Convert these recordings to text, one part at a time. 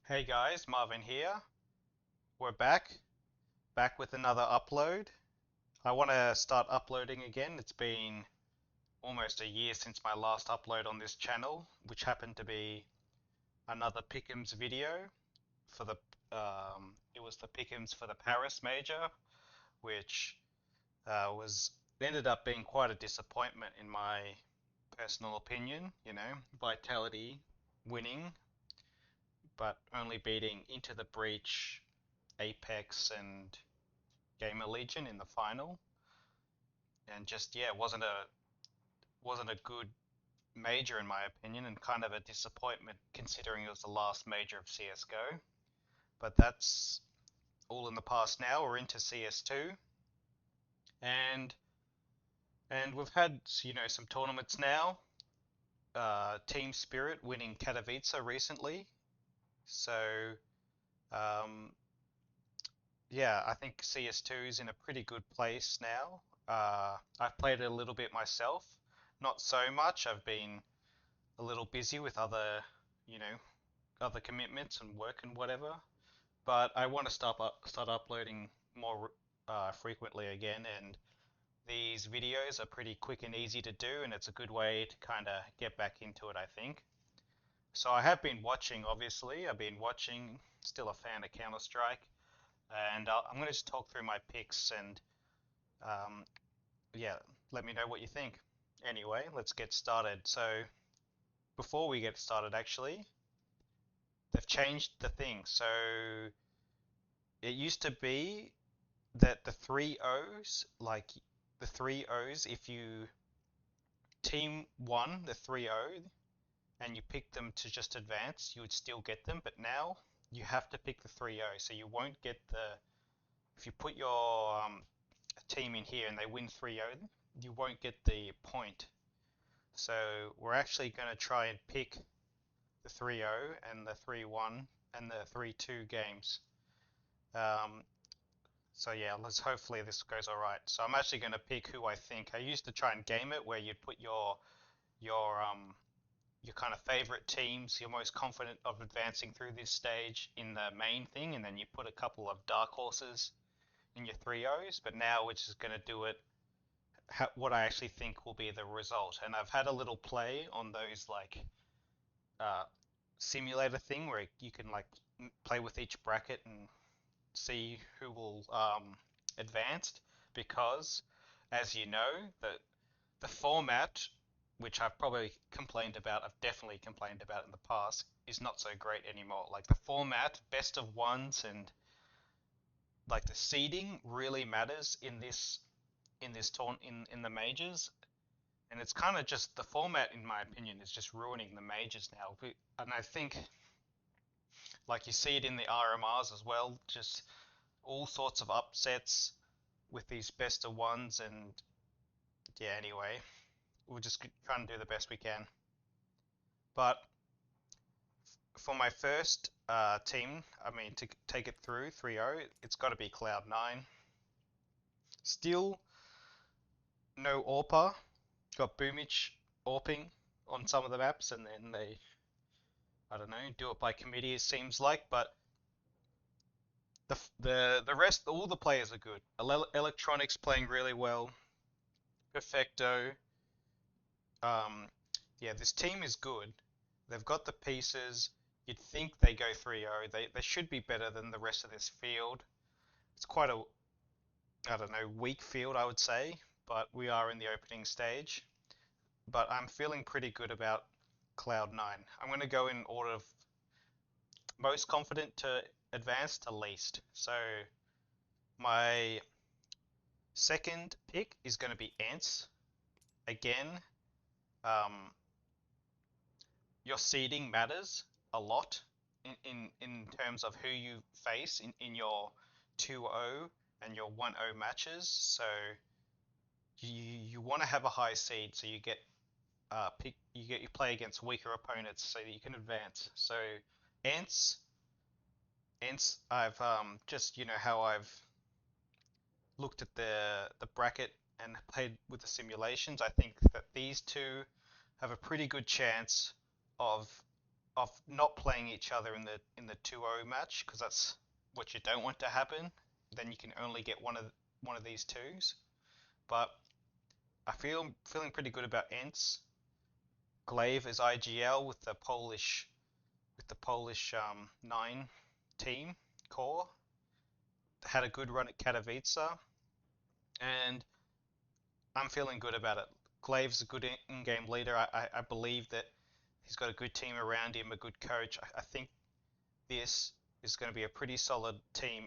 Hey guys, Marvin here. We're back with another upload. I want to start uploading again. It's been almost a year since my last upload on this channel, which happened to be another Pick'ems video for it was the Pick'ems for the Paris Major, which was ended up being quite a disappointment in my personal opinion. Vitality winning, but only beating Into the Breach, Apex, and Gamer Legion in the final, and just yeah, wasn't a good major in my opinion, and kind of a disappointment considering it was the last major of CS:GO. But that's all in the past now. We're into CS2, and we've had some tournaments now. Team Spirit winning Katowice recently, so um, yeah, I think CS2 is in a pretty good place now. I've played it a little bit myself, not so much. I've been a little busy with you know, other commitments and work and whatever. But I want to start uploading more frequently again, and these videos are pretty quick and easy to do, and it's a good way to kind of get back into it, I think. So I have been watching, obviously. I've been watching, still a fan of Counter-Strike, and I'm going to just talk through my picks and um, yeah, let me know what you think. Anyway, let's get started. So before we get started, actually, they've changed the thing. So it used to be that the three O's, like the three O's, if you team won the three O and you picked them to just advance, you would still get them. But now you have to pick the three O, so you won't get if you put your team in here and they win 3-0, you won't get the point. So we're actually going to try and pick the 3-0 and the 3-1 and the 3-2 games. Um, so yeah, let's hopefully this goes all right. So I'm actually going to pick who I think. I used to try and game it where you'd put your your kind of favorite teams, you're most confident of advancing through this stage in the main thing, and then you put a couple of dark horses in your 3-0s. But now we're just going to do it what I actually think will be the result. And I've had a little play on those like uh, simulator thing where you can like play with each bracket and see who will advance, because as you know, the format, which I've probably complained about, I've definitely complained about in the past, is not so great anymore. Like the format, best of ones, and like the seeding really matters in this tournament in the majors, and it's kind of just the format, in my opinion, is just ruining the majors now. And I think, like you see it in the RMRs as well, just all sorts of upsets with these best of ones. And yeah, anyway, we're just trying to do the best we can. But for my first team, I mean, to take it through 3-0, it's got to be Cloud9. Still no AWPer. Got Boomich AWPing on some of the maps, and then they, I don't know, do it by committee, it seems like. But the rest, all the players are good. Electronics playing really well. Perfecto. Um, yeah, this team is good. They've got the pieces. You'd think they go 3-0. They should be better than the rest of this field. It's quite a, I don't know, weak field, I would say, but we are in the opening stage. But I'm feeling pretty good about Cloud9. I'm going to go in order of most confident to advance to least. So my second pick is going to be Ants. Again, um, your seeding matters a lot in terms of who you face in your 2-0 and your 1-0 matches. So you want to have a high seed so you get you play against weaker opponents so that you can advance. So Ants, I've just how I've looked at the bracket and played with the simulations. I think that these two have a pretty good chance of of not playing each other in the 2-0 match, because that's what you don't want to happen. Then you can only get one of these twos. But I feeling pretty good about Ents. Glaive is IGL with the Polish nine team core. Had a good run at Katowice, and I'm feeling good about it. Glaive's a good in-game leader. I believe that he's got a good team around him, a good coach. I think this is going to be a pretty solid team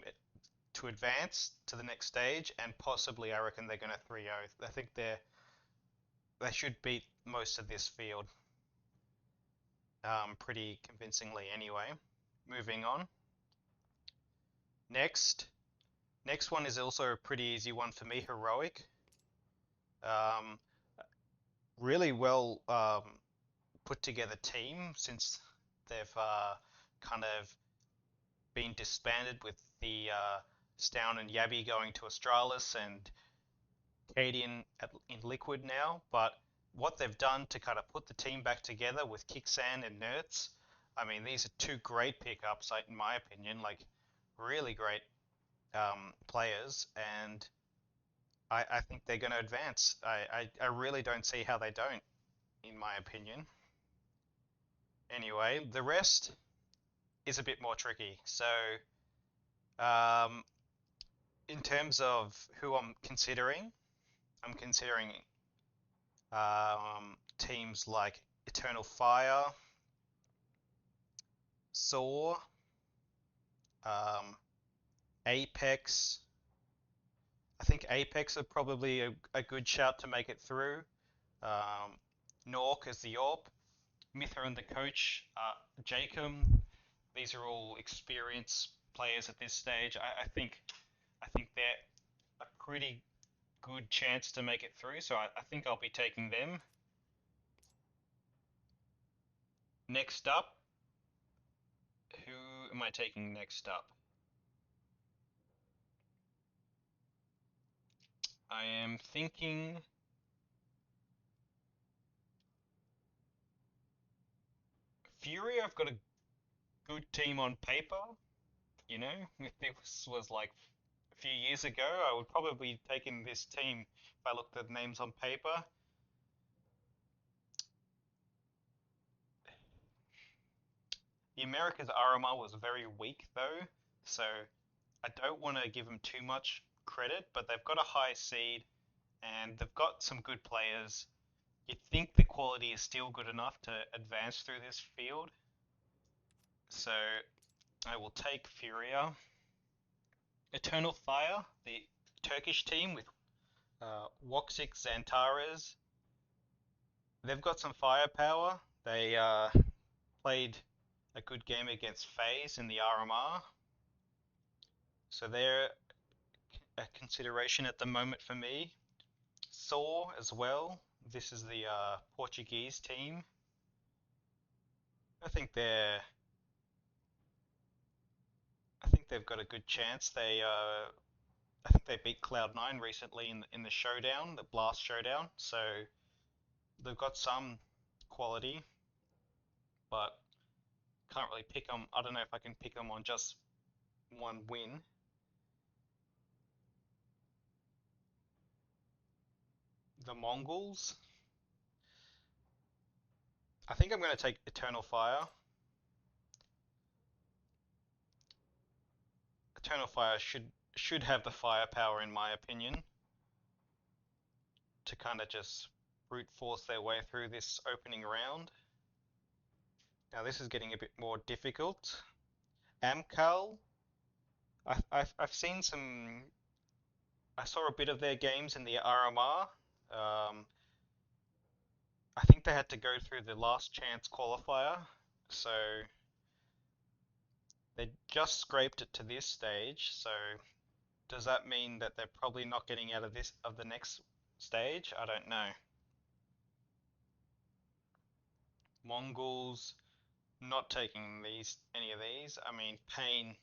to advance to the next stage, and possibly I reckon they're going to 3-0. I think they should beat most of this field pretty convincingly anyway. Moving on. Next one is also a pretty easy one for me, Heroic. Um, really well put together team since they've kind of been disbanded with the Stown and Yabby going to Australis and Cadian in Liquid now. But what they've done to kind of put the team back together with Kicksan and Nerds, I mean, these are two great pickups, in my opinion, like really great players, and I think they're going to advance. I really don't see how they don't, in my opinion. Anyway, the rest is a bit more tricky. So, um, in terms of who I'm considering teams like Eternal Fire, Saw, um, Apex. I think Apex are probably a good shout to make it through. Um, Nork as the AWP, Mither and the coach, Jacob. These are all experienced players at this stage. I think they're a pretty good chance to make it through, so I think I'll be taking them. Next up, who am I taking next up? I am thinking Fury. I've got a good team on paper. If this was like a few years ago, I would probably be taking this team if I looked at names on paper. The Americas RMR was very weak though, so I don't want to give them too much credit, but they've got a high seed and they've got some good players. You'd think the quality is still good enough to advance through this field, so I will take Furia. Eternal Fire, the Turkish team with Woxic Zantares. They've got some firepower. They played a good game against FaZe in the RMR, so they're a consideration at the moment for me. Saw as well. This is the Portuguese team. I think they're. I think they've got a good chance. I think they beat Cloud9 recently in the showdown, the Blast showdown. So they've got some quality, but can't really pick them. I don't know if I can pick them on just one win. The Mongols. I think I'm going to take Eternal Fire. Eternal Fire should have the firepower, in my opinion, to kind of just brute force their way through this opening round. Now this is getting a bit more difficult. Amcal, I've seen some. I saw a bit of their games in the RMR. I think they had to go through the last chance qualifier, so they just scraped it to this stage. So does that mean that they're probably not getting out of the next stage? I don't know. Mongols, not taking any of these. I mean, Pain.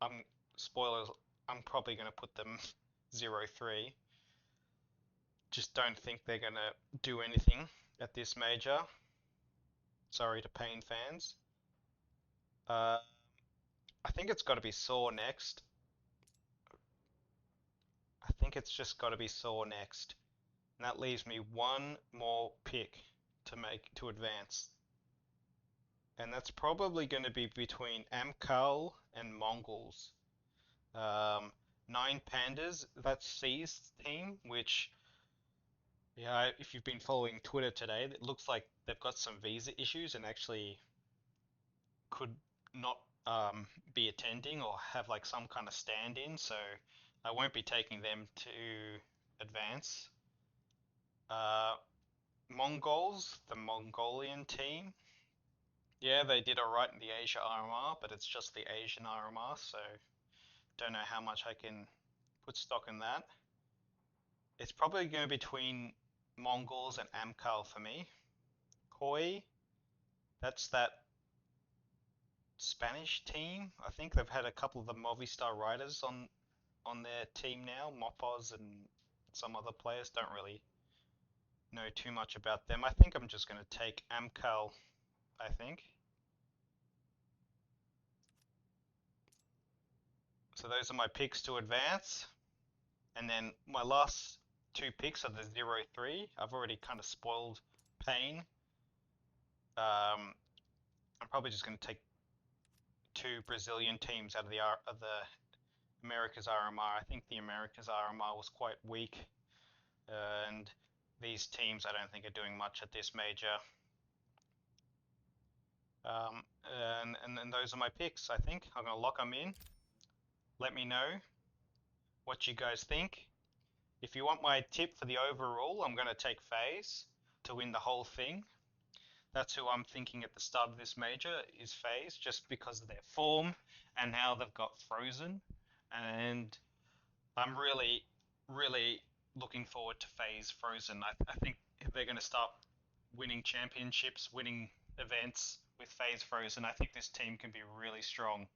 I'm spoilers. I'm probably going to put them 0-3. Just don't think they're going to do anything at this major. Sorry to Pain fans. Uh, I think it's got to be Saw next. I think it's just got to be Saw next. And that leaves me one more pick to advance. And that's probably going to be between Amkal and Mongols. Um, Nine Pandas, that's C's team, which, yeah, if you've been following Twitter today, it looks like they've got some visa issues and actually could not be attending or have like some kind of stand-in, so I won't be taking them to advance. Uh, Mongols, the Mongolian team, yeah, they did alright in the Asia RMR, but it's just the Asian RMR, so don't know how much I can put stock in that. It's probably going to be between Mongols and Amkal for me. Koi, that's that Spanish team. I think they've had a couple of the Movistar riders on their team now. Mopos and some other players. Don't really know too much about them. I think I'm just going to take Amkal, I think. So those are my picks to advance. And then my last two picks are the 0-3. I've already kind of spoiled Pain. I'm probably just going to take two Brazilian teams out of the Americas RMR. I think the Americas RMR was quite weak, and these teams I don't think are doing much at this major. And then those are my picks. I think I'm going to lock them in. Let me know what you guys think. If you want my tip for the overall, I'm going to take FaZe to win the whole thing. That's who I'm thinking at the start of this major is FaZe, just because of their form and now they've got Frozen. And I'm really, really looking forward to FaZe Frozen. I think they're going to start winning championships, winning events with FaZe Frozen. I think this team can be really strong.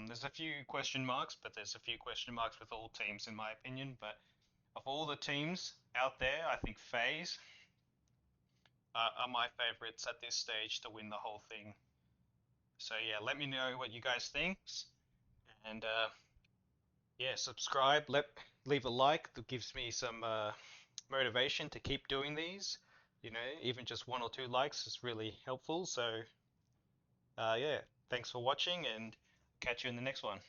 There's a few question marks, but there's a few question marks with all teams, in my opinion. But of all the teams out there, I think FaZe are my favorites at this stage to win the whole thing. So yeah, let me know what you guys think, and yeah, subscribe, leave a like. That gives me some motivation to keep doing these. You know, even just one or two likes is really helpful. So yeah, thanks for watching, and catch you in the next one.